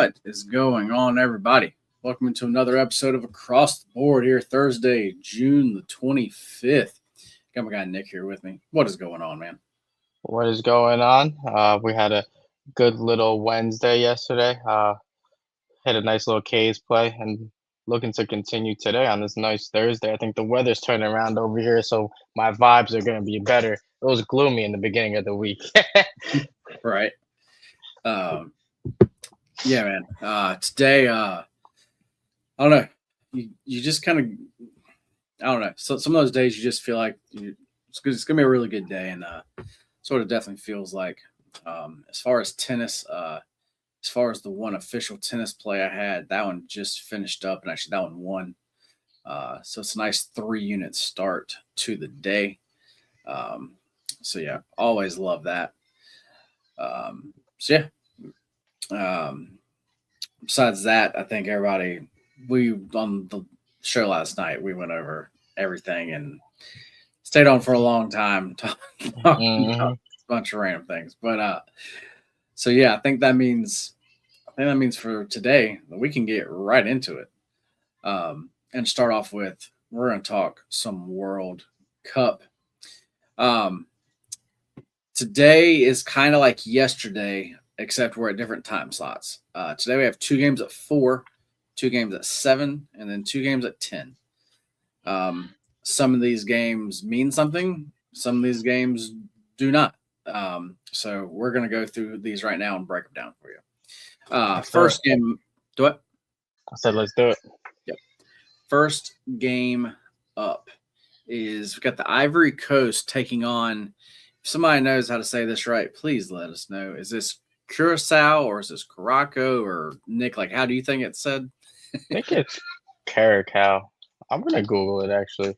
What is going on, everybody? Welcome to another episode of Across the Board here, Thursday, June the 25th. Got my guy Nick here with me. What is going on, man? What is going on? We had a good little Wednesday yesterday. Had a nice little K's play and looking to continue today on this nice Thursday. I think the weather's turning around over here, so my vibes are going to be better. It was gloomy in the beginning of the week. Right. Um, yeah, man. Today, I don't know. You just kind of, I don't know. So some of those days you just feel like it's gonna be a really good day, and sort of definitely feels like, as far as tennis, as far as the one official tennis play I had, that one just finished up, and actually that one won. So it's a nice 3 unit start to the day. Um, so yeah, always love that. So yeah. Besides that, I think everybody we on the show last night we went over everything and stayed on for a long time talking about Mhm. a bunch of random things. But so yeah, I think that means for today that we can get right into it. And start off with we're going to talk some World Cup. Um, Today is kind of like yesterday, except we're at different time slots. Today we have 2 games at 4, 2 games at 7, and then 2 games at 10. Some of these games mean something. Some of these games do not. So we're going to go through these right now and break them down for you. Let's do it. First game, do it. I said, let's do it. Yep. First game up is we've got the Ivory Coast taking on. If somebody knows how to say this right, please let us know. Is this Curacao or is this Caraco or Nick? Like, how do you think it's said? I think it's Caracal. I'm going to Google it actually.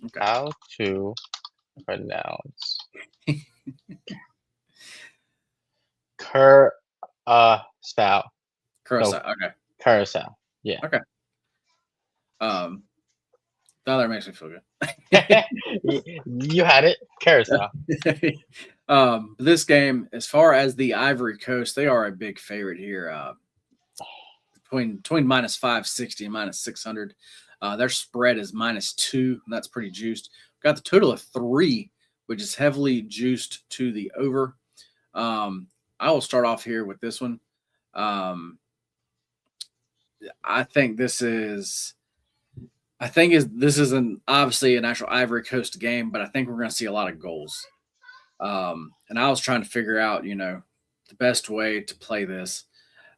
Okay, How to pronounce Cur Sal. No, Curacao. Okay, Curacao. Yeah. okay. Um, now that makes me feel good. You had it. Curacao. This game, as far as the Ivory Coast, they are a big favorite here. Between minus 560 and minus 600. Their spread is -2, and that's pretty juiced. Got the total of 3, which is heavily juiced to the over. I will start off here with this one. Um, I think this is. This is obviously an actual Ivory Coast game, but I think we're going to see a lot of goals. And I was trying to figure out, the best way to play this.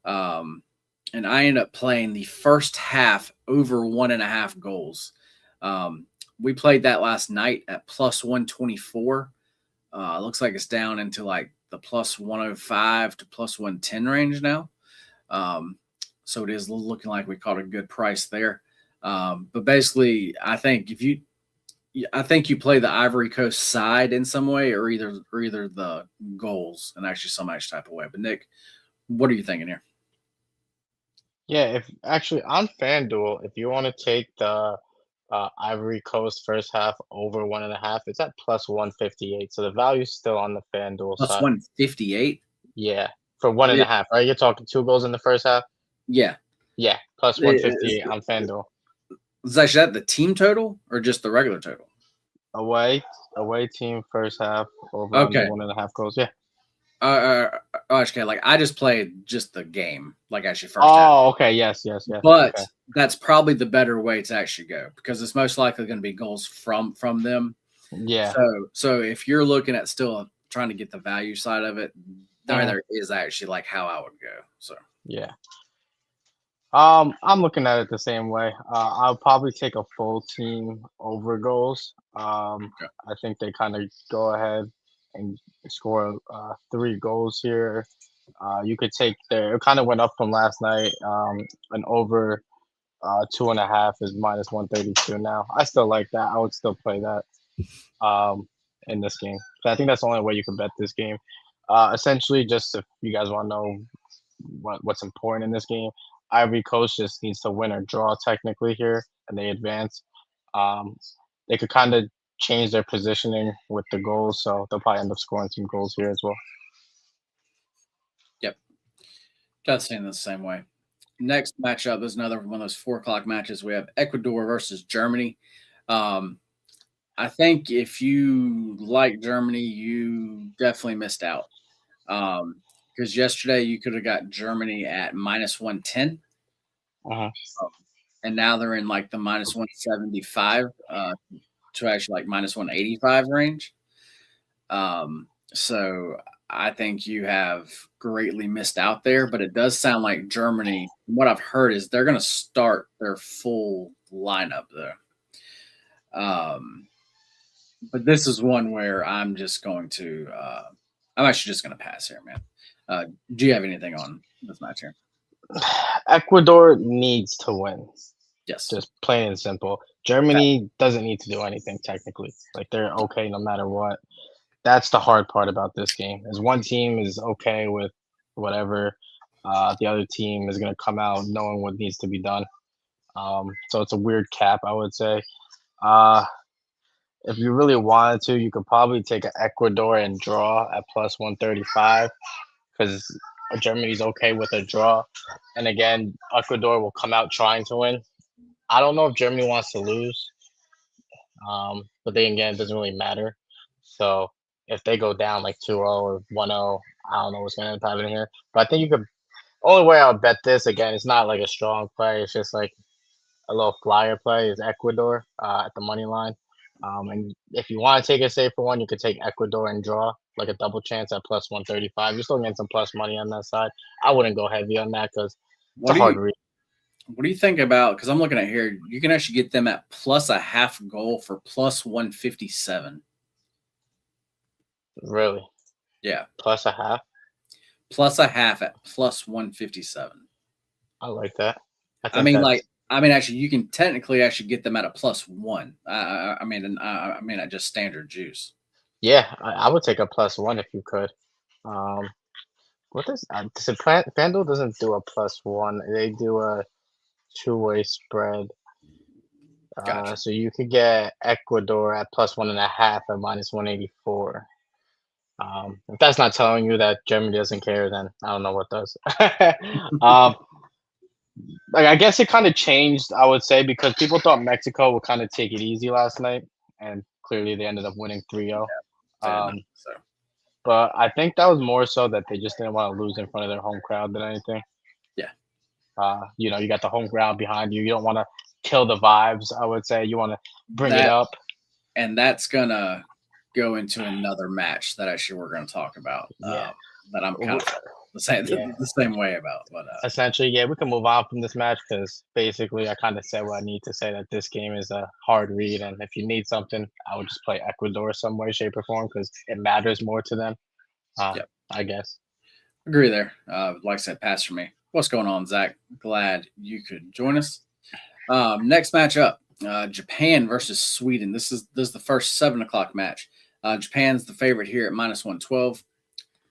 Um, and I ended up playing the first half over 1.5 goals. We played that last night at plus 124. Looks like it's down into like the plus 105 to plus 110 range now. Um, so it is looking like we caught a good price there. But basically, I think you play the Ivory Coast side in some way, or either the goals and actually some actual type of way. But Nick, what are you thinking here? Yeah, if actually on FanDuel, if you want to take the Ivory Coast first half over 1.5, it's at plus 158. So the value's still on the FanDuel Plus side. 158. Yeah, for one and a half, right? You're talking 2 goals in the first half? Yeah. Yeah, plus Is, 158 on FanDuel. is actually that the team total or just the regular total? Away, away team first half over under Okay. 1.5 goals. Yeah. Okay. Like I just played just the game, like actually first half. Oh, okay. Yes, yes, yes. But Okay. that's probably the better way to actually go because it's most likely going to be goals from them. Yeah. So if you're looking at still trying to get the value side of it, Mhm. there is actually like how I would go. So Yeah. I'm looking at it the same way. I'll probably take a full team over goals. okay. I think they kind of go ahead and score 3 goals here. You could take it kind of went up from last night. An over 2.5 is minus 132 now. I still like that. I would still play that um, in this game. So I think that's the only way you can bet this game. Essentially, just if you guys want to know what's important in this game, Ivory Coast just needs to win or draw technically here, and they advance. Um, they could kind of change their positioning with the goals, so they'll probably end up scoring some goals here as well. Yep. Got seen the same way. Next matchup is another one of those 4 o'clock matches. We have Ecuador versus Germany. Um, I think if you like Germany, you definitely missed out. Because yesterday you could have got Germany at minus 110, Uh-huh. and now they're in like the minus 175 to actually like minus 185 range. So I think you have greatly missed out there, but it does sound like Germany, from what I've heard, is they're going to start their full lineup though. But this is one where I'm actually just going to pass here, man. Do you have anything on this match here? Ecuador needs to win, Yes. just plain and simple. Okay. Germany doesn't need to do anything technically. Like they're okay no matter what. That's the hard part about this game. Is one team is okay with whatever, the other team is going to come out knowing what needs to be done. So it's a weird cap, I would say. Uh, if you really wanted to, you could probably take an Ecuador and draw at plus 135 because Germany's okay with a draw. And again, Ecuador will come out trying to win. I don't know if Germany wants to lose, but then again, it doesn't really matter. So if they go down like 2-0 or 1-0, I don't know what's going to end up happening here. But I think you could. Only way I would bet this again, it's not like a strong play. It's just like a little flyer play is Ecuador at the money line. And if you want to take a safer one, you could take Ecuador and draw like a double chance at plus 135. You're still getting some plus money on that side. I wouldn't go heavy on that because it's What a do hard you read. what do you think about? Because I'm looking at here, you can actually get them at plus a half goal for plus 157. Really. Yeah, Plus a half. plus a half at plus 157. I like that. I I think mean, that's like, I mean, actually, you can technically actually get them at a plus one. I mean, at just standard juice. yeah. I would take a plus one if you could. Um, what does FanDuel doesn't do a plus one. They do a two-way spread. Gotcha. So you could get Ecuador at plus 1.5 at minus 184. If that's not telling you that Germany doesn't care, then I don't know what does. um, like I guess it kind of changed, I would say, because people thought Mexico would kind of take it easy last night, and clearly they ended up winning 3-0. They did not. Um, So but I think that was more so that they just didn't want to lose in front of their home crowd than anything. yeah, You got the home ground behind you. You don't want to kill the vibes. I would say you want to bring it that up. and that's gonna go into another match that actually we're gonna talk about. Yeah, That I'm kind W- of the same yeah. the same way about. But Essentially, yeah, we can move on from this match because basically I kind of said what I need to say that this game is a hard read, and if you need something, I would just play Ecuador some way, shape, or form because it matters more to them. yeah, I guess. agree there. Like I said, pass for me. What's going on, Zach? Glad you could join us. Next matchup, Japan versus Sweden. This is the first 7 o'clock match. Japan's the favorite here at minus 112,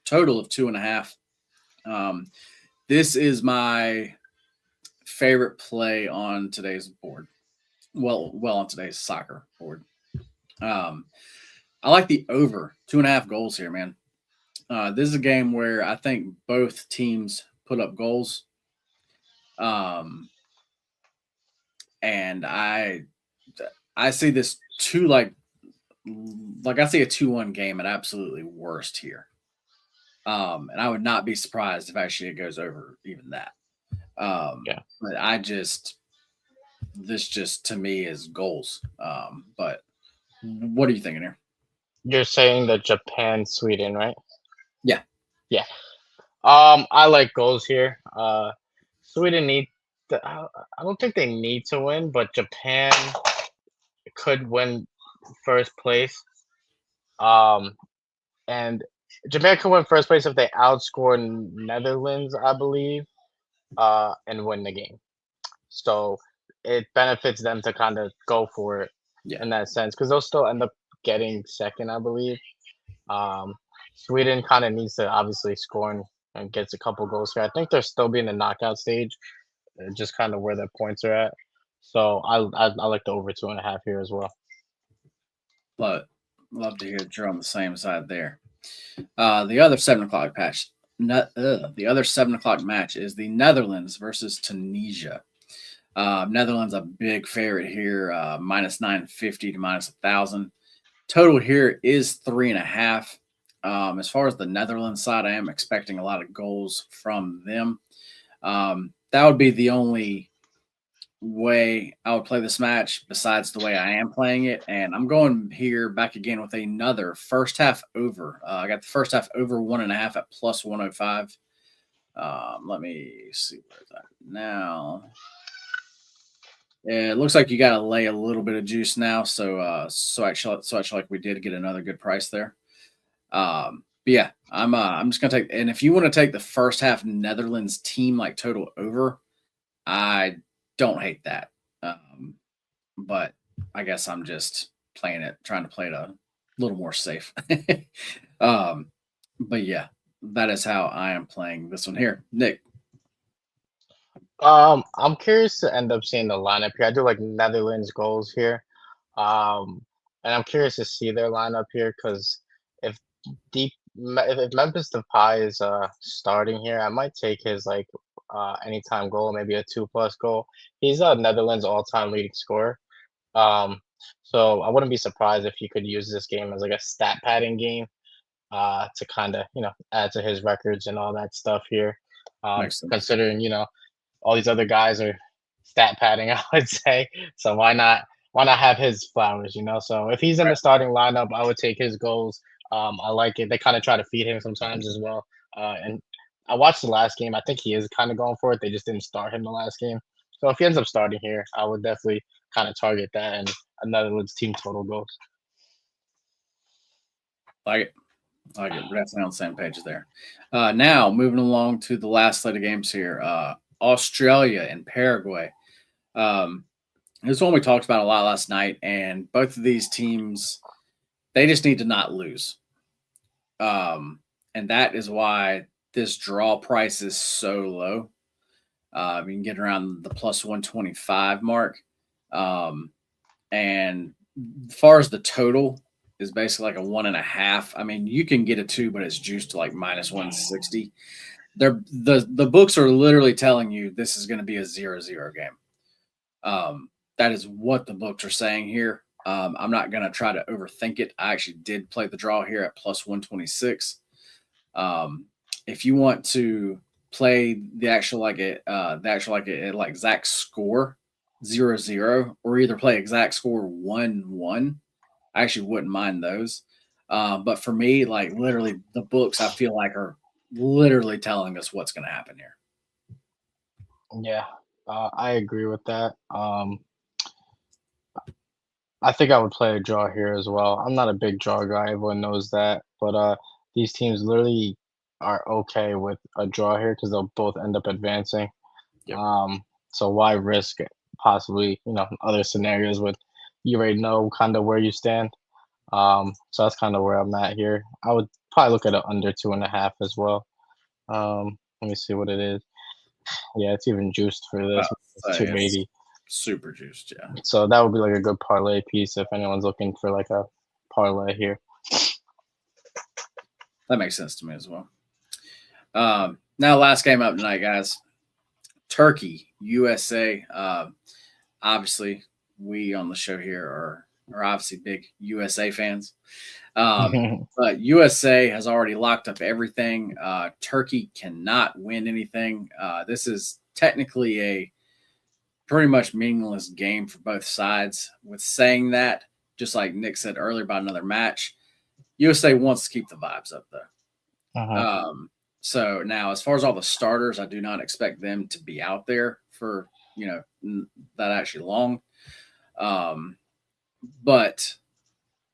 total of 2.5. This is my favorite play on today's board. Well, on today's soccer board. Um, I like the over 2.5 goals here, man. This is a game where I think both teams put up goals. Um, and I see this two like I see a 2-1 game at absolutely worst here. And I would not be surprised if actually it goes over even that. Yeah, But this just to me is goals. But what are you thinking here? you're saying that Japan, Sweden, right? Yeah, Yeah. I like goals here. Sweden need. I don't think they need to win, but Japan could win first place. Um, and Japan could win first place if they outscore Netherlands, I believe, and win the game. So it benefits them to kind of go for it yeah. in that sense because they'll still end up getting second, I believe. Um, Sweden kind of needs to obviously score and gets a couple goals here. I think they're still being the knockout stage, just kind of where their points are at. So I like the over 2.5 here as well. But love to hear that you're on the same side there. The other 7 o'clock The other 7 o'clock match is the Netherlands versus Tunisia. Netherlands a big favorite here, minus 950 to minus 1,000. Total here is 3.5. As far as the Netherlands side, I am expecting a lot of goals from them. That would be the only way I would play this match besides the way I am playing it. And I'm going here back again with another first half over. I got the first half over 1.5 at plus 105. Let me see where it's at now. Yeah, it looks like you got to lay a little bit of juice now. So actually like we did get another good price there. But yeah, I'm just gonna take. And if you want to take the first half Netherlands team like total over, I don't hate that. But I guess I'm just playing it, trying to play it a little more safe. um, but yeah, that is how I am playing this one here. Nick, I'm curious to end up seeing the lineup here. I do like Netherlands goals here. And I'm curious to see their lineup here because if if Memphis Depay is starting here, I might take his like anytime goal, maybe a 2+ goal. He's Netherlands all-time leading scorer. Um, so I wouldn't be surprised if he could use this game as like a stat padding game to kind of add to his records and all that stuff here. makes sense. Considering all these other guys are stat padding, I would say. So why not have his flowers, So if he's in the Right. starting lineup, I would take his goals. I like it. They kind of try to feed him sometimes as well. And I watched the last game. I think he is kind of going for it. They just didn't start him the last game. So if he ends up starting here, I would definitely kind of target that and another Netherlands team total goals. Like it. Like it. We're definitely on the same page there. Now moving along to the last slate of games here. Australia and Paraguay. Um, this one we talked about a lot last night, and both of these teams, they just need to not lose. And that is why this draw price is so low. You can get around the plus 125 mark. Um, and as far as the total is basically like a 1.5. I mean, you can get a 2, but it's juiced to like minus 160. The books are literally telling you this is going to be a 0-0 game. That is what the books are saying here. I'm not going to try to overthink it. I actually did play the draw here at plus 126. If you want to play the actual like exact score 0-0, or either play exact score 1-1, I actually wouldn't mind those. But for me, like literally, the books I feel like are literally telling us what's going to happen here. Yeah, I agree with that. I think I would play a draw here as well. I'm not a big draw guy, everyone knows that, but these teams literally are okay with a draw here because they'll both end up advancing. Yep. So why risk possibly other scenarios with you already know kind of where you stand. So that's kind of where I'm at here. I would probably look at it under 2.5 as well. Let me see what it is. Yeah, it's even juiced for this. It's It's 280. super juiced, yeah. So that would be like a good parlay piece if anyone's looking for like a parlay here. That makes sense to me as well. Now, last game up tonight, guys. Turkey, USA. Obviously, we on the show here are obviously big USA fans. But USA has already locked up everything. Turkey cannot win anything. This is technically a pretty much meaningless game for both sides. With saying that, just like Nick said earlier about another match, USA wants to keep the vibes up though. So now, as far as all the starters, I do not expect them to be out there for that actually long. But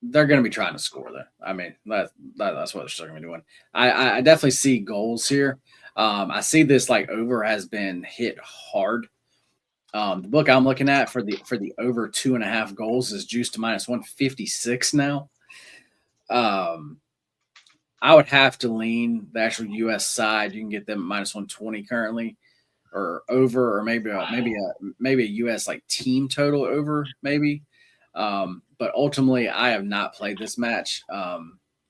they're going to be trying to score there. I mean, that's what they're still going to be doing. I definitely see goals here. I see this like over has been hit hard. The book I'm looking at for the over 2.5 goals is juiced to minus 156 now. I would have to lean the actual U.S. side. You can get them at minus 120 currently, or over, or maybe a U.S. like team total over maybe. But ultimately, I have not played this match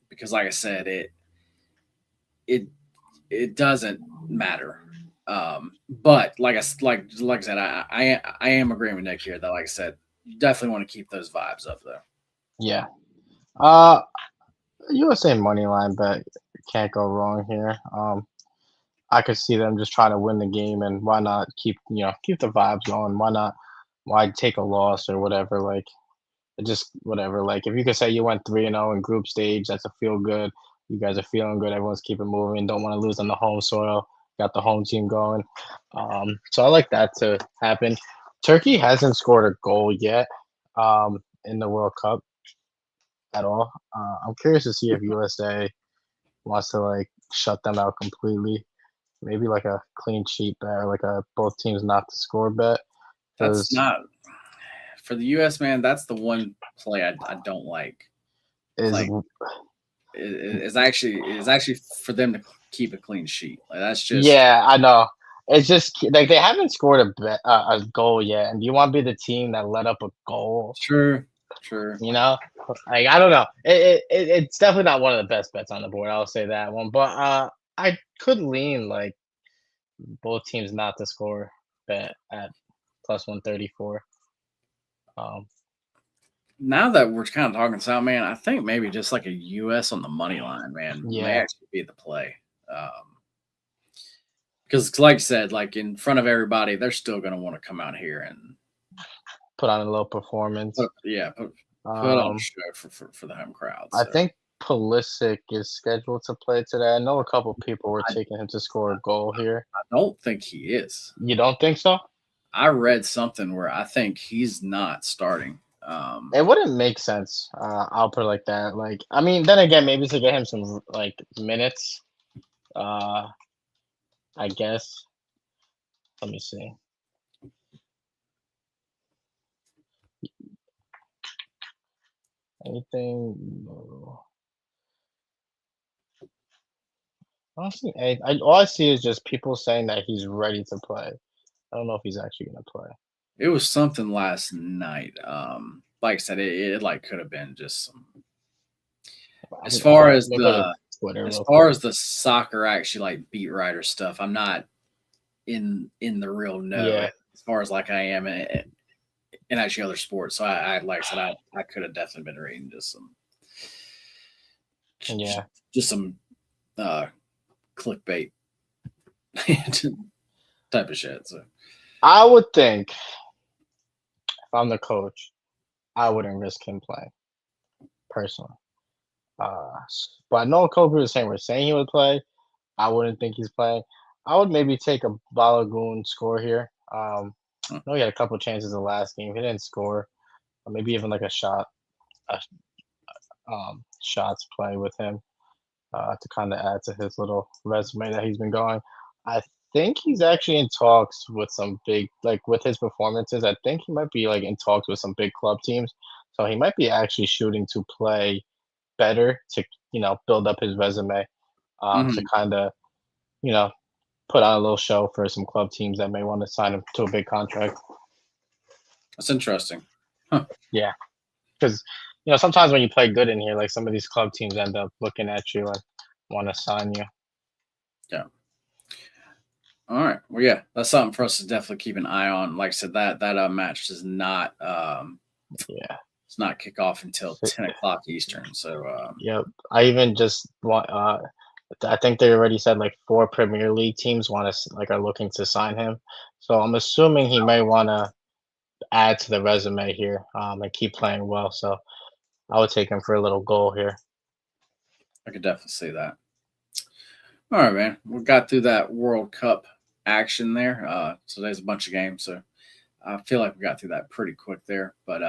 because, like I said, it it doesn't matter. But like I said, I am agreeing with Nick here that, like I said, you definitely want to keep those vibes up though. Yeah. Uh, USA money line bet can't go wrong here. I could see them just trying to win the game, and why not keep the vibes going? Why not? Why take a loss or whatever? Like just whatever. Like if you could say you went 3-0 in group stage, that's a feel good. You guys are feeling good. Everyone's keeping moving. Don't want to lose on the home soil. Got the home team going. So I like that to happen. Turkey hasn't scored a goal yet in the World Cup at all. I'm curious to see if USA wants to like shut them out completely. Maybe like a clean sheet bet or like a both teams not to score bet. That's Because not for the U.S. man. That's the one play I don't like is playing. Is actually for them to keep a clean sheet. Like that's just yeah, I know. It's just like they haven't scored a goal yet, and do you want to be the team that let up a goal? sure, sure. You know, like I don't know. It's definitely not one of the best bets on the board. I'll say that one, but I could lean like both teams not to score bet at plus 134. Um, Now that we're kind of talking South, man, I think maybe just like a U.S. on the money line, man, may yeah, actually be the play. Because, like you said, like in front of everybody, they're still going to want to come out here and put on a little performance. put on a Um, show for the home crowd. I So think Pulisic is scheduled to play today. I know a couple people were I, taking him to score a goal here. I don't think he is. You don't think so? I read something where I think he's not starting. It wouldn't make sense. I'll put it like that. Like, I mean, then again, maybe to get him some like minutes. Uh, I guess. Let me see. Anything? No. I don't see any. All I see is just people saying that he's ready to play. I don't know if he's actually gonna play. It was something last night. Like I said, it like could have been just some. As far as Let me go to the Twitter as real far quick. as the soccer actually like beat writer stuff, I'm not in the real know Yeah, as far as like I am in actually other sports. So I like I said, I could have definitely been reading yeah. just some uh clickbait type of shit. So I would think if I'm the coach, I wouldn't risk him playing personally. But I know Kobe was saying we're saying he would play. I wouldn't think he's playing. I would maybe take a Balogun score here. I know he had a couple chances the last game. He didn't score. Or maybe even like a shots play with him to kind of add to his little resume that he's been going. I think he's actually in talks with some big, like with his performances. I think he might be like in talks with some big club teams. So he might be actually shooting to play better to build up his resume to mhm. kind of you know put on a little show for some club teams that may want to sign him to a big contract. That's interesting. Huh. Yeah, because sometimes when you play good in here, like some of these club teams end up looking at you and want to sign you. Yeah. All right. Well, yeah, that's something for us to definitely keep an eye on. Like I said, that match does not Yeah. it's not kick off until So, 10 o'clock Eastern. So yep. I even just want. I think they already said like 4 Premier League teams want to like are looking to sign him. So I'm assuming he may want to add to the resume here and keep playing well. So I would take him for a little goal here. I could definitely see that. All right, man. We got through that World Cup action there. So there's a bunch of games. So I feel like we got through that pretty quick there. But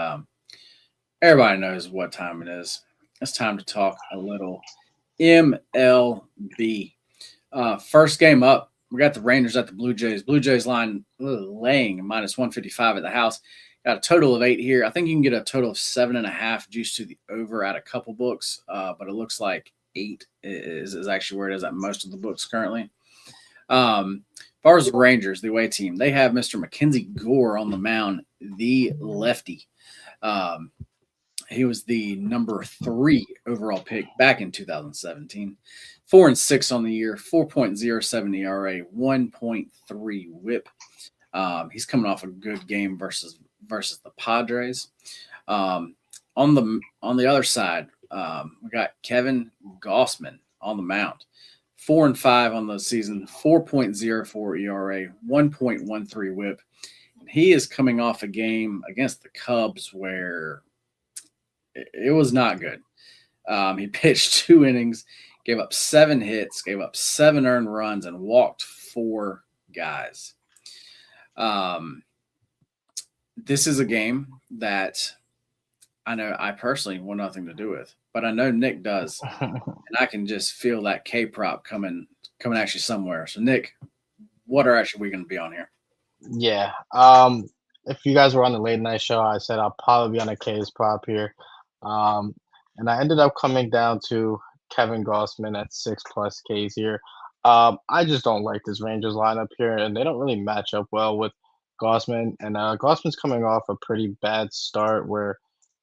everybody knows what time it is. It's time to talk a little MLB. First game up, we got the Rangers at the Blue Jays. Blue Jays line laying minus 155 at the house. Got a total of 8 here. I think you can get a total of 7.5 juice to the over at a couple books, but it looks like 8 is actually where it is at most of the books currently. As far as the Rangers, the away team, they have Mr. Mackenzie Gore on the mound, the lefty. Um, he was the number 3 overall pick back in 2017. 4-6 on the year, 4.07 ERA, 1.3 WHIP. He's coming off a good game versus the Padres. Um, on the other side, we got Kevin Gossman on the mound. 4-5 on the season, 4.04 ERA, 1.13 WHIP. He is coming off a game against the Cubs where it was not good. He pitched 2 innings, gave up 7 hits, gave up 7 earned runs, and walked 4 guys. This is a game that I know I personally want nothing to do with, but I know Nick does, and I can just feel that K prop coming actually somewhere. So Nick, what are actually we going to be on here? Yeah. If you guys were on the late night show, I said I'll probably be on a K's prop here. Um, and I ended up coming down to Kevin Gossman at 6+ Ks here. I just don't like this Rangers lineup here, and they don't really match up well with Gossman. And Gossman's coming off a pretty bad start where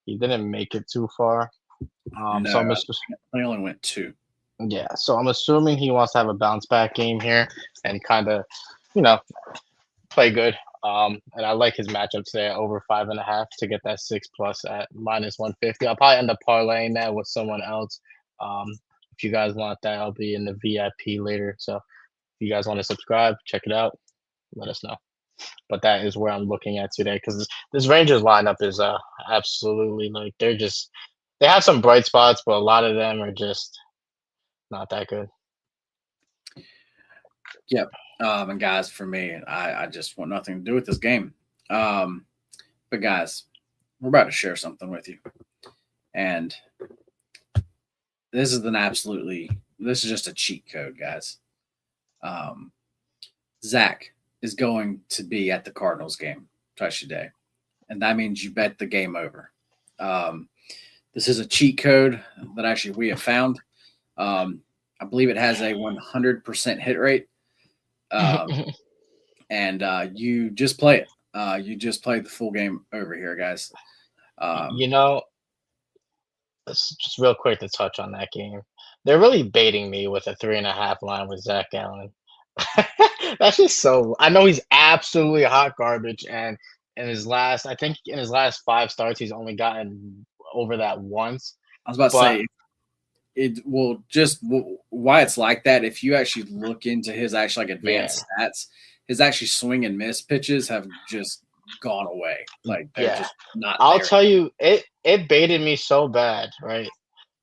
he didn't make it too far. No, So I only went 2. yeah, so I'm assuming he wants to have a bounce back game here and kind of, you know, play good. And I like his matchup today at over 5.5 to get that 6+ at -150. I'll probably end up parlaying that with someone else. If you guys want that, I'll be in the VIP later. So if you guys want to subscribe, check it out, let us know. But that is where I'm looking at today because this Rangers lineup is absolutely like they have some bright spots, but a lot of them are just not that good. Yep. And guys, for me, I just want nothing to do with this game. But guys, we're about to share something with you, and this is this is just a cheat code, guys. Zach is going to be at the Cardinals game twice a day, and that means you bet the game over. This is a cheat code that actually we have found. I believe it has a 100% hit rate. And you just play it. You just play the full game over here, guys. You know, just real quick to touch on that game. They're really baiting me with a 3.5 line with Zach Allen. That's just so. I know he's absolutely hot garbage, and I think in his last 5 starts, he's only gotten over that once. I was about to But say it will just why it's like that. If you actually look into his actually like advanced stats, his actually swing and miss pitches have just gone away. Like they're just not. I'll there. tell you, it baited me so bad, right?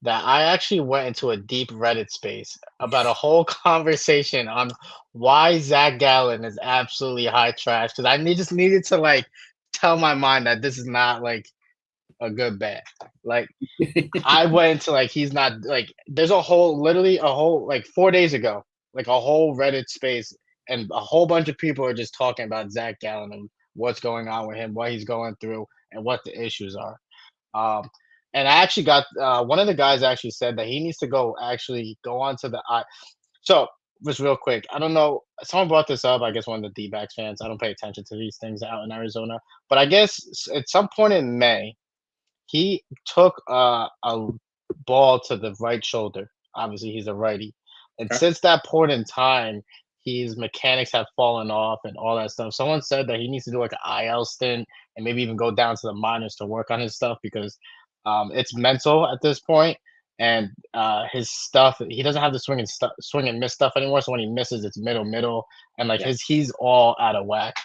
That I actually went into a deep Reddit space about a whole conversation on why Zach Gallen is absolutely high trash. Because just needed to like tell my mind that this is not like a good bet. Like I went into like he's not like there's literally a whole like 4 days ago, like a whole Reddit space, and a whole bunch of people are just talking about Zach Gallen and what's going on with him, what he's going through, and what the issues are. And I actually got one of the guys actually said that he needs to go onto the So just real quick, I don't know. Someone brought this up. I guess one of the D-backs fans. I don't pay attention to these things out in Arizona, but I guess at some point in May, he took a ball to the right shoulder. Obviously, he's a righty, and Okay. since that point in time, his mechanics have fallen off and all that stuff. Someone said that he needs to do like an IL stint and maybe even go down to the minors to work on his stuff because it's mental at this point. And his stuff, he doesn't have the swing and miss stuff anymore. So when he misses, it's middle, and like Yeah. he's all out of whack.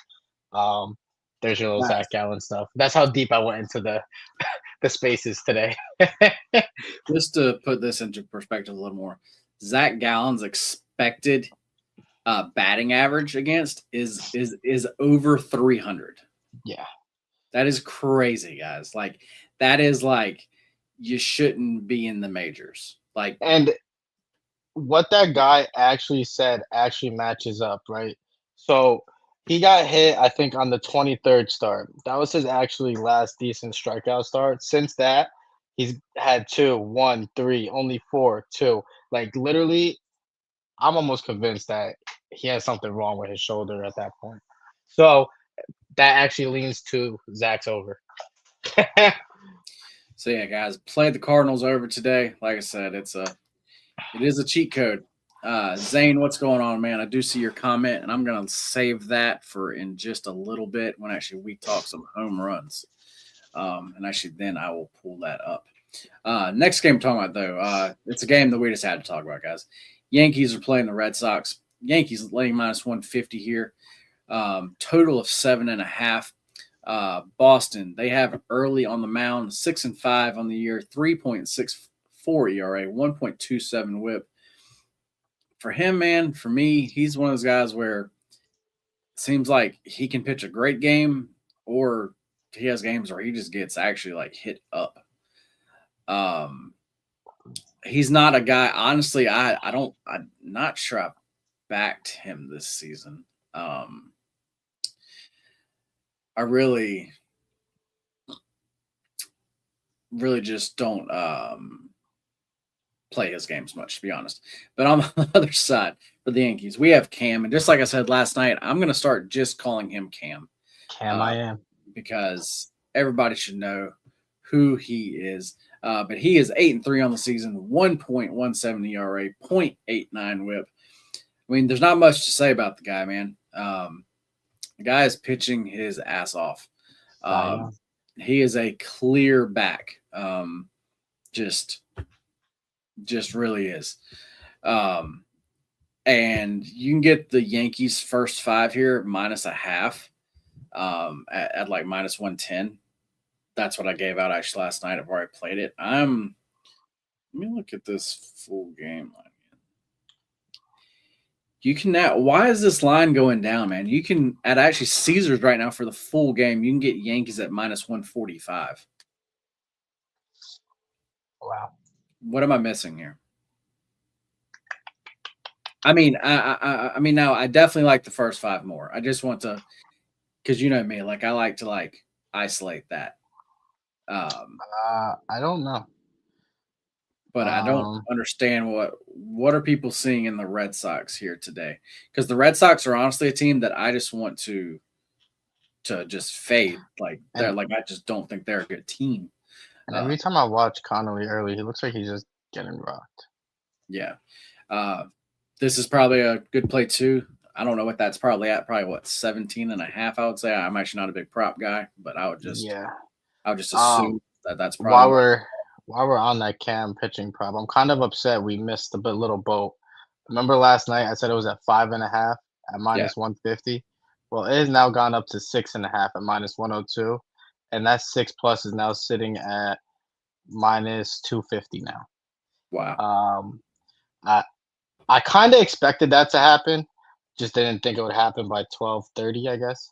Um, there's your little Nice. Zach Gallen stuff. That's how deep I went into the spaces today. Just to put this into perspective a little more, Zach Gallen's expected batting average against is over 300. Yeah, That is crazy, guys. Like that is like you shouldn't be in the majors. Like and what that guy actually said actually matches up, right? So he got hit, I think, on the 23rd start. That was his actually last decent strikeout start. Since that, he's had two, one, three, only four, two. Like literally, I'm almost convinced that he has something wrong with his shoulder at that point. So that actually leans to Zach's over. so yeah, guys, play the Cardinals over today. Like I said, it is a cheat code. Zane, what's going on, man? I do see your comment, and I'm going to save that for in just a little bit when actually we talk some home runs. And actually, then I will pull that up. Next game I'm talking about, though, it's a game that we just had to talk about, guys. Yankees are playing the Red Sox. Yankees laying minus 150 here. Total of 7.5. Boston, they have early on the mound, 6-5 on the year, 3.64 ERA, 1.27 WHIP. For him, man, for me, he's one of those guys where it seems like he can pitch a great game, or he has games where he just gets actually like hit up. He's not a guy. Honestly, I'm not sure I've backed him this season. I really just don't play his games much, to be honest. But on the other side, for the Yankees, we have Cam, and just like I said last night, I'm going to start just calling him Cam. I am. Because everybody should know who he is. But he is 8-3 on the season, 1.17 ERA, 0.89 WHIP. I mean, there's not much to say about the guy, man. The guy is pitching his ass off. He is a clear back. Just really is. And you can get the Yankees first 5 here minus a half at like minus 110. That's what I gave out actually last night before I played it. Let me look at this full game line. You can now. Why is this line going down, man? You can at actually Caesars right now for the full game. You can get Yankees at minus 145. Wow. What am I missing here? I mean, I mean, now I definitely like the first 5 more. I just want to, because you know me, like I like to isolate that. I don't know. But I don't understand what are people seeing in the Red Sox here today? Because the Red Sox are honestly a team that I just want to just fade. Like they're like I just don't think they're a good team. And every time I watch Connolly early, he looks like he's just getting rocked. Yeah. This is probably a good play too. I don't know what that's probably at. Probably what 17.5. I would say. I'm actually not a big prop guy, but I would just assume that's probably while we're on that Cam pitching prop, I'm kind of upset we missed the little boat. Remember last night I said it was at 5.5 at minus 150. Well, it has now gone up to 6.5 at minus 102, and that 6+ is now sitting at minus 250 now. Wow. I kind of expected that to happen, just didn't think it would happen by 12:30. I guess.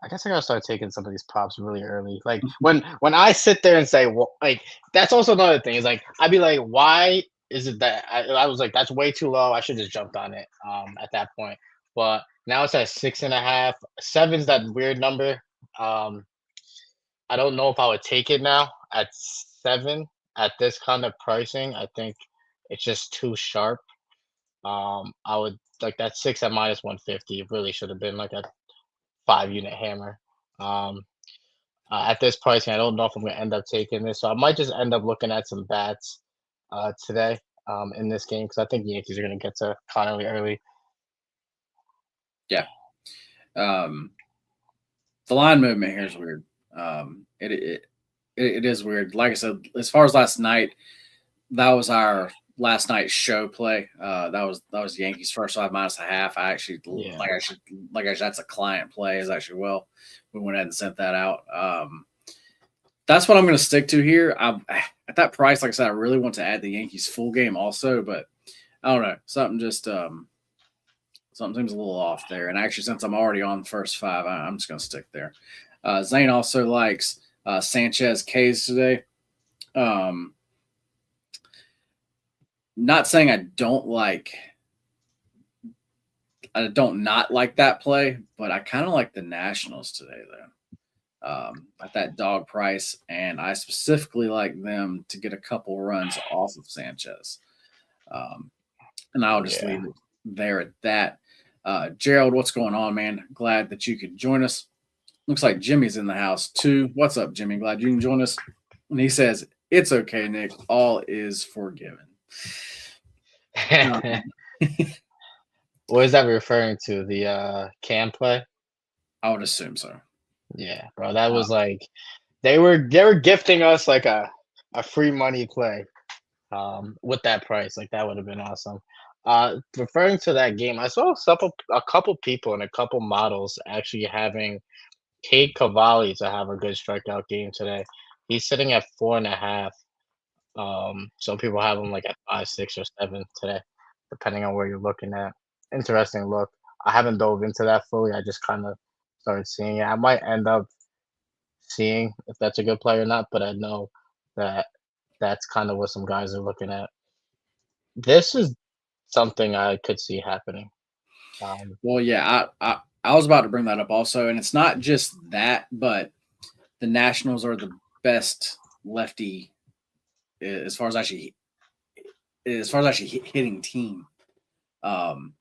I guess I gotta start taking some of these props really early. Like when I sit there and say, well, like that's also another thing. Is like I'd be like, why is it that I was like that's way too low. I should just jumped on it at that point. But now it's at 6.5. 7's that weird number. I don't know if I would take it now at 7 at this kind of pricing. I think it's just too sharp. I would like that 6 at minus 150. It really should have been like a 5-unit hammer. At this pricing, I don't know if I'm going to end up taking this, so I might just end up looking at some bats today in this game because I think the Yankees are going to get to Connolly early. Yeah. The line movement here is weird. It is weird. Like I said, as far as last night, that was our last night's show play. That was Yankees first 5 minus a half. I actually that's a client play as actually well. We went ahead and sent that out. That's what I'm going to stick to here. At that price, like I said, I really want to add the Yankees full game also, but I don't know. Something seems a little off there. And actually, since I'm already on the first 5, I'm just going to stick there. Zane also likes Sanchez K's today. Not saying I don't not like that play, but I kind of like the Nationals today though. At that dog price, and I specifically like them to get a couple runs off of Sanchez. And I'll just leave it there at that. Gerald, what's going on, man? Glad that you could join us. Looks like Jimmy's in the house too. What's up, Jimmy? Glad you can join us. And he says, "It's okay, Nick. All is forgiven." Um, What is that referring to? The cam play? I would assume so. Yeah, bro. That Uh, was like they were gifting us like a free money play with that price. Like that would have been awesome. Referring to that game, I saw a couple people and a couple models actually having Kate Cavalli to have a good strikeout game today. He's sitting at 4.5. Some people have him like at 5, 6, or 7 today, depending on where you're looking at. Interesting look. I haven't dove into that fully. I just kind of started seeing it. I might end up seeing if that's a good play or not, but I know that that's kind of what some guys are looking at. This is something I could see happening. Um, well, yeah, I was about to bring that up also, and it's not just that, but the Nationals are the best lefty as far as actually hitting team. And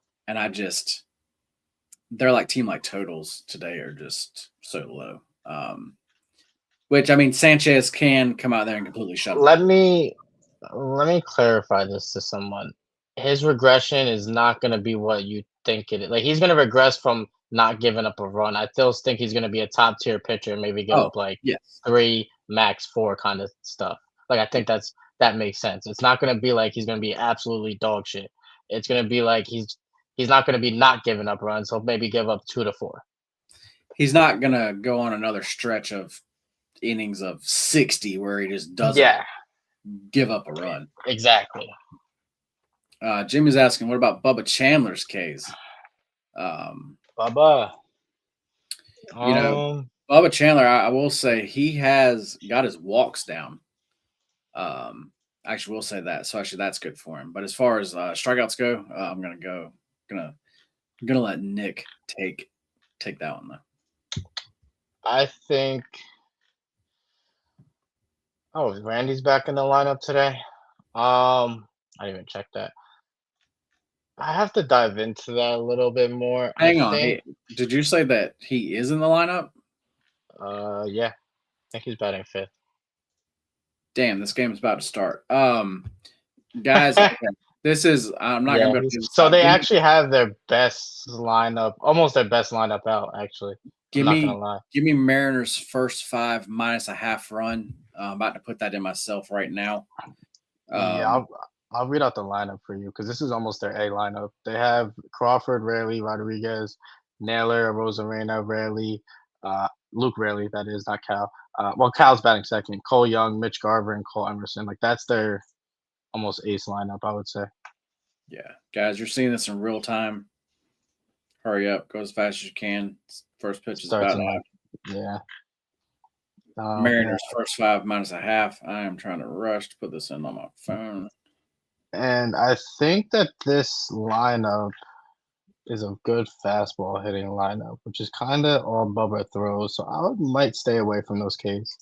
they're like team like totals today are just so low. Which I mean, Sanchez can come out there and completely shut them let down. me let me clarify this to someone. His regression is not going to be what you think it is. Like he's going to regress from not giving up a run. I still think he's going to be a top tier pitcher and maybe give Oh up like yes, 3, max 4 kind of stuff. Like I yeah. think that makes sense. It's not going to be like he's going to be absolutely dog shit. It's going to be like he's not going to be not giving up runs. He'll maybe give up 2 to 4. He's not gonna go on another stretch of innings of 60 where he just doesn't Yeah, give up a run. exactly. Jimmy's asking, what about Bubba Chandler's case? Um, Baba. you know, Um, Bubba Chandler, I will say he has got his walks down. Actually, we'll say that. So actually, that's good for him. But as far as strikeouts go, I'm gonna let Nick take that one though. I think. Oh, Randy's back in the lineup today. I didn't even check that. I have to dive into that a little bit more. I Hang on, think. did you say that he is in the lineup? Yeah, I think he's batting fifth. Damn, this game is about to start. Guys, okay, this is I'm not gonna Yeah. be able to do this So out. they actually have their best lineup, almost their best lineup out. Actually, I'm Give not gonna me lie. give me Mariners first five minus a half run. I'm about to put that in myself right now. Yeah, Um, I'll read out the lineup for you because this is almost their A lineup. They have Crawford, Rarely, Rodriguez, Naylor, Rosarena, Rarely, Luke Rarely, that is, not Cal. Well, Cal's batting second. Cole Young, Mitch Garver, and Cole Emerson. Like that's their almost ace lineup, I would say. yeah, guys, you're seeing this in real time. Hurry up, go as fast as you can. First pitch is Starts about in now. like yeah. Man. Mariners first five minus a half. I am trying to rush to put this in on my phone. And I think that this lineup is a good fastball hitting lineup, which is kind of all Bubba throws. So might stay away from those Ks.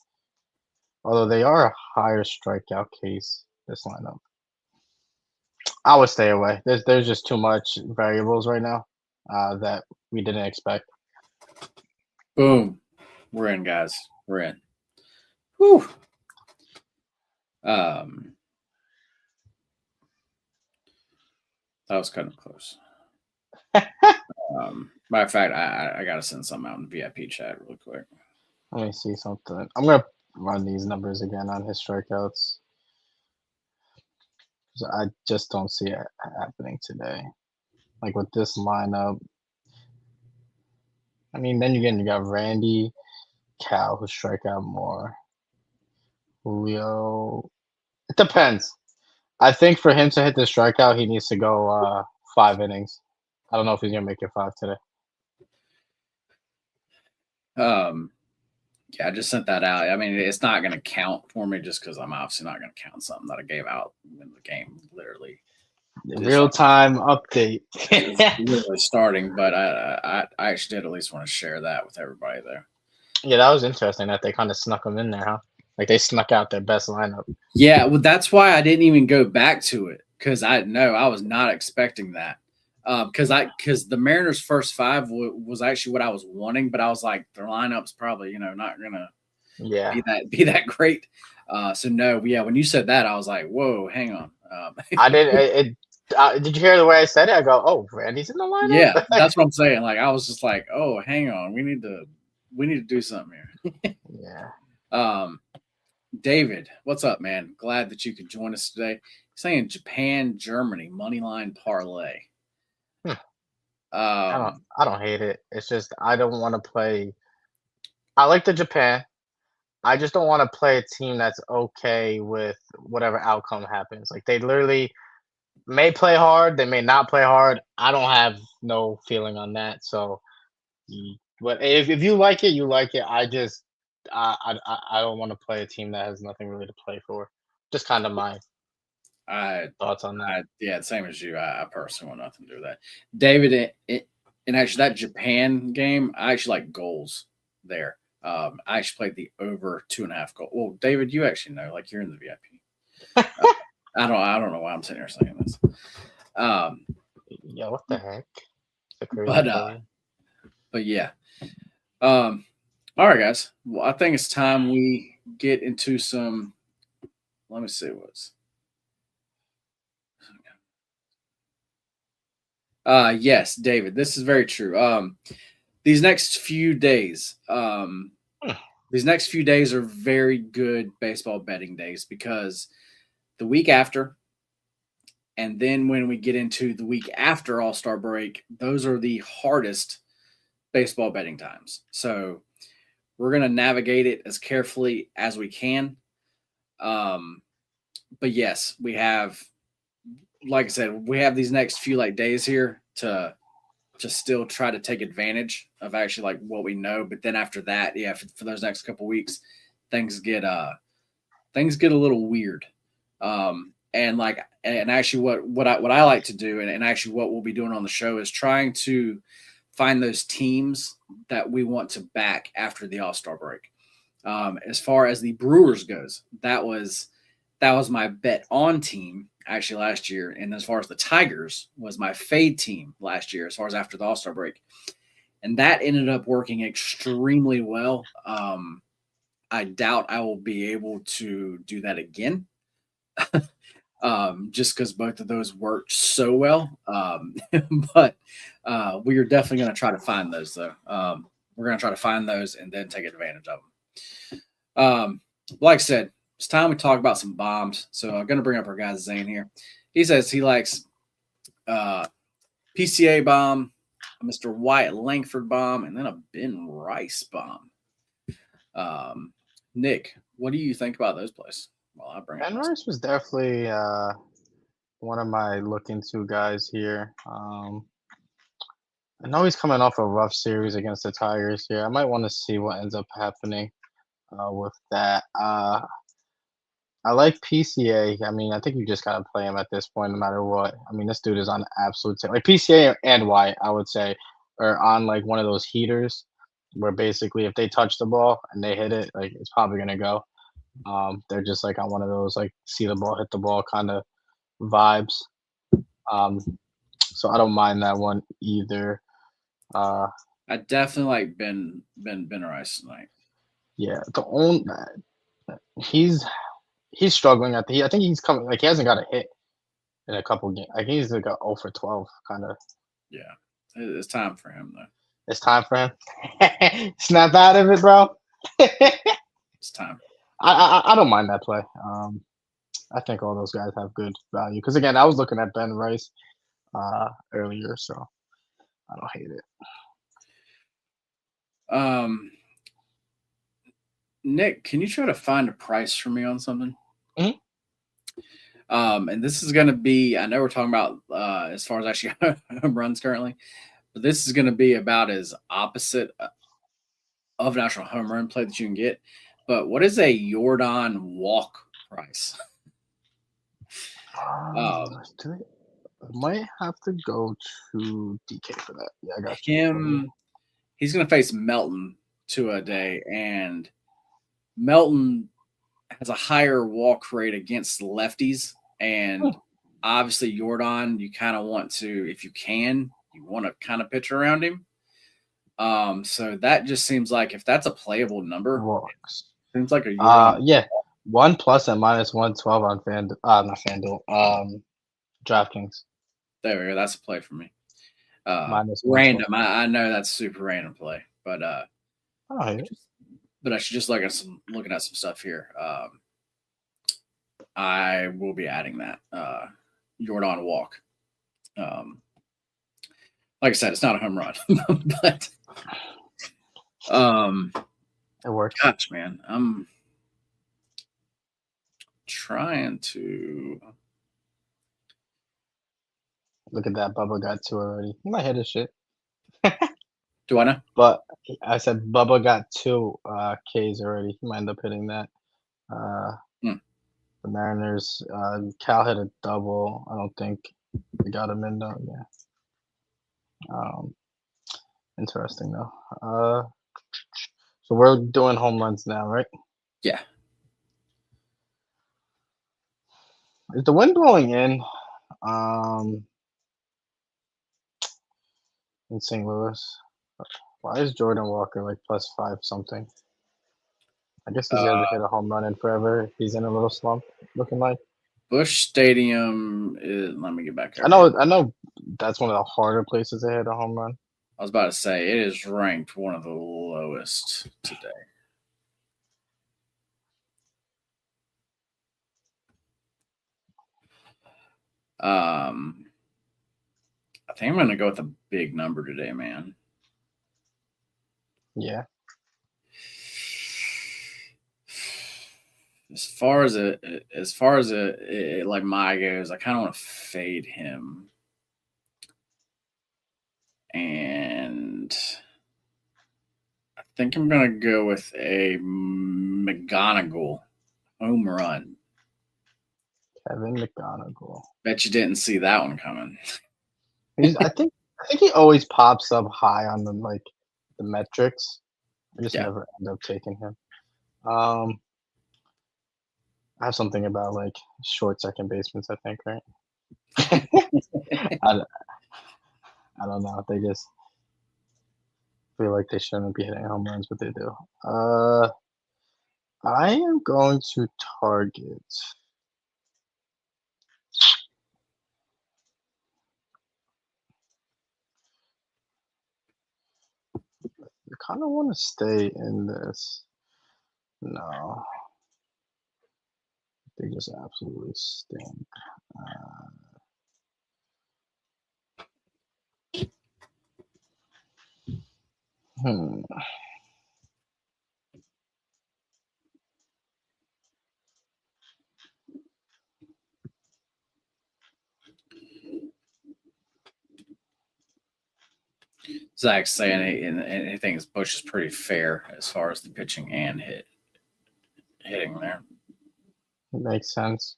Although they are a higher strikeout case, this lineup. I would stay away. There's just too much variables right now that we didn't expect. Boom, we're in, guys. We're in. Whew. Um, that was kind of close. Matter of fact, I gotta send something out in VIP chat really quick. Let me see something. I'm gonna run these numbers again on his strikeouts. I just don't see it happening today. Like with this lineup, I mean, then you got Randy, Cal who strike out more. Julio. It depends. I think for him to hit the strikeout, he needs to go 5 innings. I don't know if he's gonna make it 5 today. Um, yeah, I just sent that out. I mean, it's not going to count for me just because I'm obviously not going to count something that I gave out when the game literally just Real time update. is literally starting. But I actually did at least want to share that with everybody there. Yeah, that was interesting that they kind of snuck them in there, huh? Like they snuck out their best lineup. Yeah, well, that's why I didn't even go back to it because I was not expecting that. Because the Mariners' first five was actually what I was wanting, but I was like, their lineup's probably not gonna Yeah. be that great. So no, yeah, when you said that, I was like, whoa, hang on. I did it Did you hear the way I said it? I go, "Oh, Randy's in the Yeah, lineup." that's what I'm saying. Like I was just like, oh, hang on, we need to do something here. Yeah. um, David, what's up, man? Glad that you could join us today. Saying Japan, Germany, money line parlay. Hmm. Um, I don't hate it. It's just I don't want to play. I like the Japan. I just don't want to play a team that's okay with whatever outcome happens. Like they literally may play hard, they may not play hard. I don't have no feeling on that. So, but if you like it, you like it. I just I don't want to play a team that has nothing really to play for. Just kind of my I, thoughts on that. yeah, same as you. I personally want nothing to do with that. David, and actually that Japan game, I actually like goals there. I actually played the over 2.5 goal. Well, David, you actually know, like you're in the VIP. I don't know why I'm sitting here saying this. Um, Yeah, what the heck? It's a crazy but play. but yeah. Um, all right, guys. Well, I think it's time we get into some. Let me see what's. Yes, David, this is very true. These next few days, Hmm. these next few days are very good baseball betting days because the week after, and then when we get into the week after All Star break, those are the hardest baseball betting times. So we're gonna navigate it as carefully as we can. Um, but yes, we have, like I said, we have these next few like days here to still try to take advantage of actually like what we know. But then after that, yeah, for those next couple weeks, things get things get a little weird. And like and actually what I like to do and actually what we'll be doing on the show is trying to find those teams that we want to back after the All-Star break. As far as the Brewers goes, that was my bet on team actually last year. And as far as the Tigers was my fade team last year, as far as after the All-Star break. And that ended up working extremely well. I doubt I will be able to do that again. Just because both of those worked so well. But we are definitely going to try to find those, though. We're going to try to find those and then take advantage of them. Like I said, it's time we talk about some bombs. So I'm going to bring up our guy Zane here. He says he likes uh, PCA bomb, a Mr. Wyatt Langford bomb, and then a Ben Rice bomb. Nick, what do you think about those plays? Well, I bring up Ben my. Rice was definitely one of my look into guys here. I know he's coming off a rough series against the Tigers here. I might want to see what ends up happening with that. I like PCA. I mean, I think you just gotta play him at this point, no matter what. I mean, this dude is on absolute like PCA and White. I would say are on like one of those heaters where basically if they touch the ball and they hit it, like it's probably gonna go. They're just like on one of those like see the ball, hit the ball kind of vibes. Um, so I don't mind that one either. Uh, I definitely like Ben Rice tonight. yeah, the only he's he's struggling at the. I think he's coming like he hasn't got a hit in a couple games. Like he's like a 0 for 12 kind of. Yeah, it's time for him though. It's time for him. Snap out of it, bro. It's time. I don't mind that play. I think all those guys have good value because again, I was looking at Ben Rice earlier, so I don't hate it. Um, Nick, can you try to find a price for me on something? Mhm. And this is going to be, I know we're talking about as far as actually home runs currently, but this is going to be about as opposite of national home run play that you can get. But what is a Jordan walk price? Um, Um, do they, I might have to go to DK for that. Yeah, I got you. him, he's going to face Melton to a day, and Melton has a higher walk rate against lefties. And obviously, Jordan, you kind of want to, if you can, you want to kind of pitch around him. So that just seems like if that's a playable number, Walks. seems like a Jordan. Yeah. 1+ and -112 on not FanDuel. DraftKings. There we go. That's a play for me. minus 120. Random. I know that's a super random play, but Minus 120. I know that's a super random play. Oh, yeah. But I should just looking at some stuff here. I will be adding that Jordan walk. Um, like I said, it's not a home run, but um, It works. gosh, man, I'm trying to. Look at that. Bubba got 2 already. He might hit his shit. Do I know? But I said Bubba got 2 Ks already. He might end up hitting that. Uh, Hmm. the Mariners, Cal hit a double. I don't think they got him in though. Yeah. Interesting though. So we're doing home runs now, right? Yeah. Is the wind blowing in? Um, in St. Louis. Why is Jordan Walker like +5 something? I guess because he hasn't hit a home run in forever. He's in a little slump, looking like. Bush Stadium is. Let me get back I over. know that's one of the harder places to hit a home run. I was about to say it is ranked one of the lowest today. I think I'm going to go with a big number today, man. Yeah. As far as like my goes, I kind of want to fade him, and I think I'm gonna go with a McGonagall home run. Kevin McGonagall. Bet you didn't see that one coming. I think he always pops up high on the metrics. I just never end up taking him. I have something about like short second basements, I think, right? I don't know. They just feel like they shouldn't be hitting home runs, but they do. I am going to target. I kind of want to stay in this. No, they just absolutely stink. Hmm. Zach's saying he thinks Bush is pretty fair as far as the pitching and hitting there. It makes sense.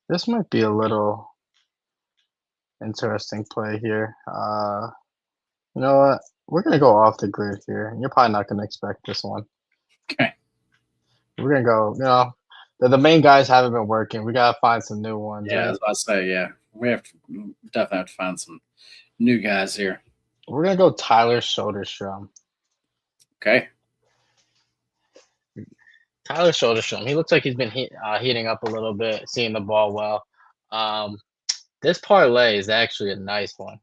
This might be a little interesting play here. You know what? We're gonna go off the grid here. You're probably not gonna expect this one. Okay. We're gonna go. The main guys haven't been working. We gotta find some new ones. Yeah, Right? I was about to say, yeah, we definitely have to find some new guys here. We're gonna go Tyler Soderstrom. Okay. Tyler Soderstrom. He looks like he's been heating up a little bit, seeing the ball well. This parlay is actually a nice one.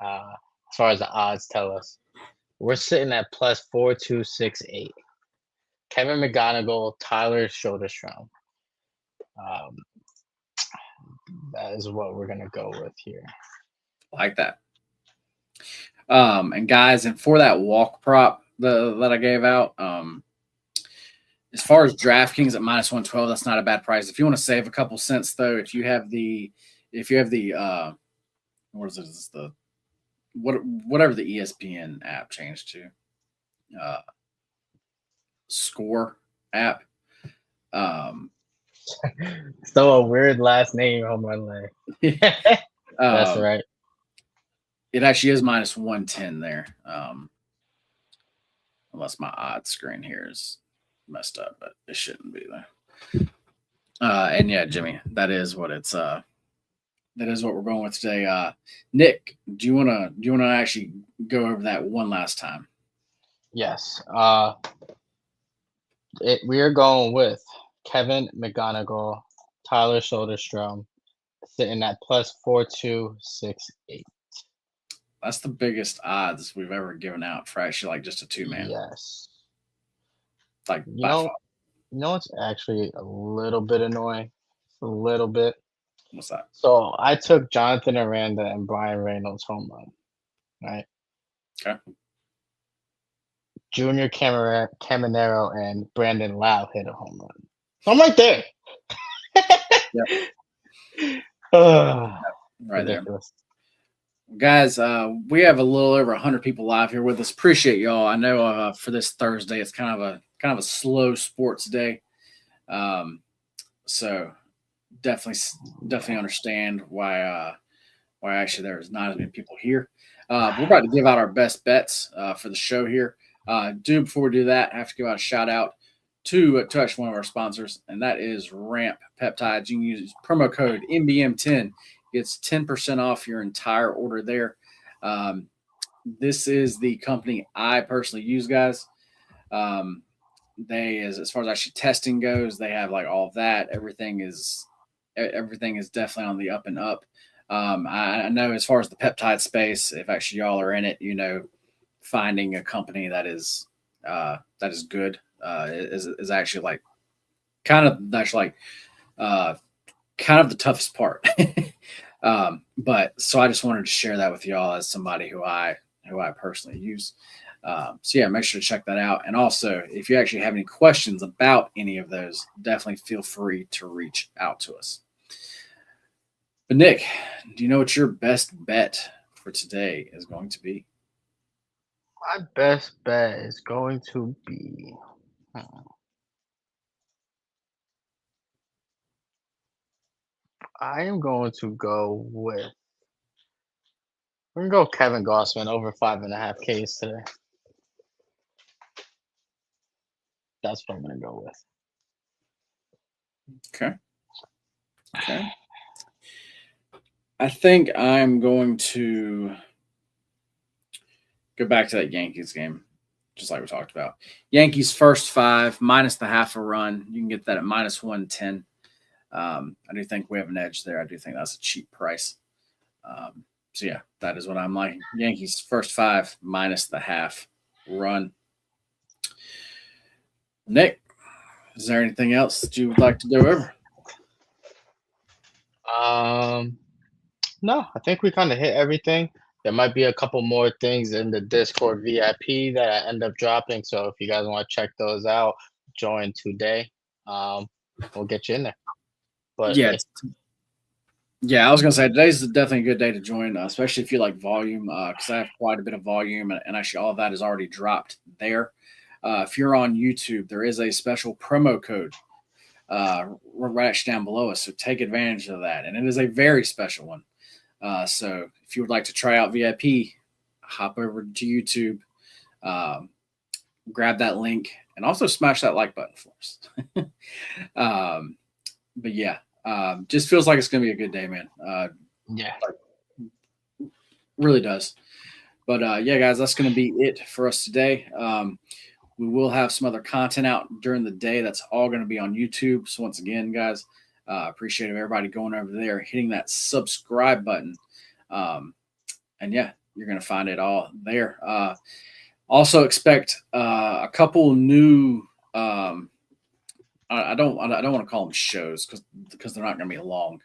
As far as the odds tell us, we're sitting at +4268. Kevin McGonagall, Tyler Soderstrom. That is what we're gonna go with here. Like that. And guys, and for that walk prop that I gave out, as far as DraftKings at -112, that's not a bad price. If you want to save a couple cents, though, if you have the what is it? Is the whatever the ESPN app changed to, Score app. So a weird last name, home run lane. That's right. It actually is -110 there. Unless my odds screen here is messed up, but it shouldn't be there. And yeah, Jimmy, that is what we're going with today. Nick, do you wanna actually go over that one last time? Yes. We are going with Kevin McGonigal, Tyler Soderstrom, sitting at plus 4268. That's the biggest odds we've ever given out for actually like just a two man, Yes. like You by know, far. it's actually a little bit annoying. A little bit. What's that? So I took Jonathan Aranda and Brian Reynolds home run, right? Okay. Junior Caminero and Brandon Lau hit a home run. So I'm right there. Yeah. Ugh, Right there. ridiculous. Guys, we have a little over 100 people live here with us. Appreciate y'all. I know for this Thursday, it's kind of a slow sports day. Um, so definitely understand why actually there's not as many people here. We're about to give out our best bets for the show here. Before we do that, I have to give out a shout out to touch one of our sponsors, and that is Ramp Peptides. You can use promo code MBM10. Gets 10% off your entire order there. Um, this is the company I personally use, guys. Um, as far as actually testing goes, they have like all of that. Everything is definitely on the up and up. I know as far as the peptide space, if actually y'all are in it, finding a company that is good is actually like kind of that's like uh, kind of the toughest part. But so I just wanted to share that with y'all as somebody who I personally use. So yeah, make sure to check that out. And also, if you actually have any questions about any of those, definitely feel free to reach out to us. But Nick, do you know what your best bet for today is going to be? My best bet is going to be. I am going to go with. We're gonna go Kevin Gossman over 5.5 Ks today. That's what I'm gonna go with. Okay. Okay. I think I'm going to go back to that Yankees game, just like we talked about. Yankees first five minus the half a run. You can get that at minus 110. I do think we have an edge there. I do think that's a cheap price. So yeah, that is what I'm liking. Yankees first five minus the half run. Nick, is there anything else that you would like to go over? Um, no, I think we kind of hit everything. There might be a couple more things in the Discord VIP that I end up dropping. So if you guys want to check those out, join today. Um, we'll get you in there. But Yeah, yeah, I was gonna say today's definitely a good day to join, especially if you like volume, because I have quite a bit of volume, and actually all of that is already dropped there. If you're on YouTube, there is a special promo code right actually down below us, so take advantage of that, and it is a very special one. So if you would like to try out VIP, hop over to YouTube, um, grab that link, and also smash that like button for us. um, but yeah, just feels like it's gonna be a good day, man. yeah, Really does. But yeah, guys, that's going to be it for us today. We will have some other content out during the day. That's all going to be on YouTube. So once again, guys, appreciate everybody going over there, hitting that subscribe button. Um, and yeah, you're going to find it all there. Also expect a couple new. I don't want to call them shows because they're not going to be long.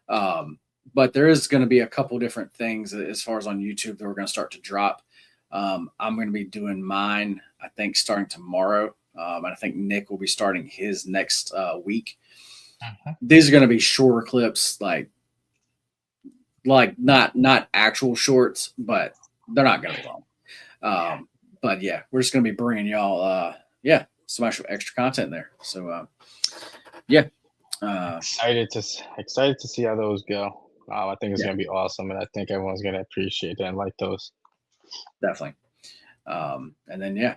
Um, but there is going to be a couple different things as far as on YouTube that we're going to start to drop. I'm going to be doing mine, I think, starting tomorrow. And I think Nick will be starting his next week. These are going to be shorter clips, like not actual shorts, but they're not going to be long. But yeah, we're just going to be bringing y'all, some actual extra content there. So yeah, excited to see how those go. I think it's yeah, gonna be awesome, and I think everyone's gonna appreciate that and like those. definitely. And then yeah,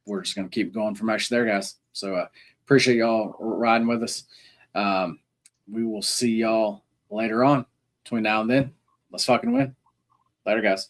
we're just gonna keep going from actually there, guys. So appreciate y'all riding with us. Um, we will see y'all later on. Between now and then, let's fucking win. Later, guys.